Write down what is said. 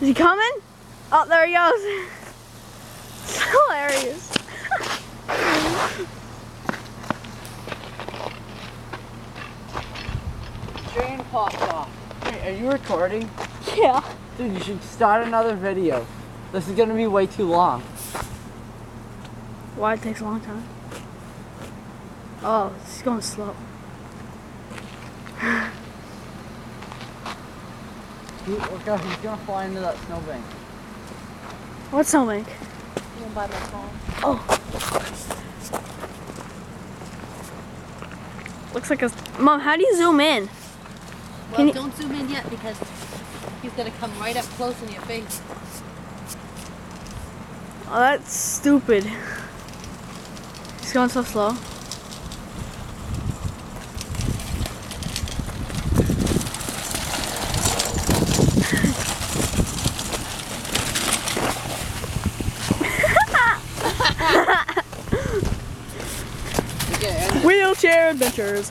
Is he coming? Oh, there he goes. It's hilarious. Train popped off. Hey, are you recording? Yeah. Dude, you should start another video. This is gonna be way too long. Why it takes a long time? Oh, it's going slow. Dude, look out, he's gonna fly into that snowbank. What's snowbank? You want to buy my phone? Oh. Looks like a... Mom, how do you zoom in? Well, don't zoom in yet because he's going to come right up close in your face. Oh, that's stupid. He's going so slow. Wheelchair adventures.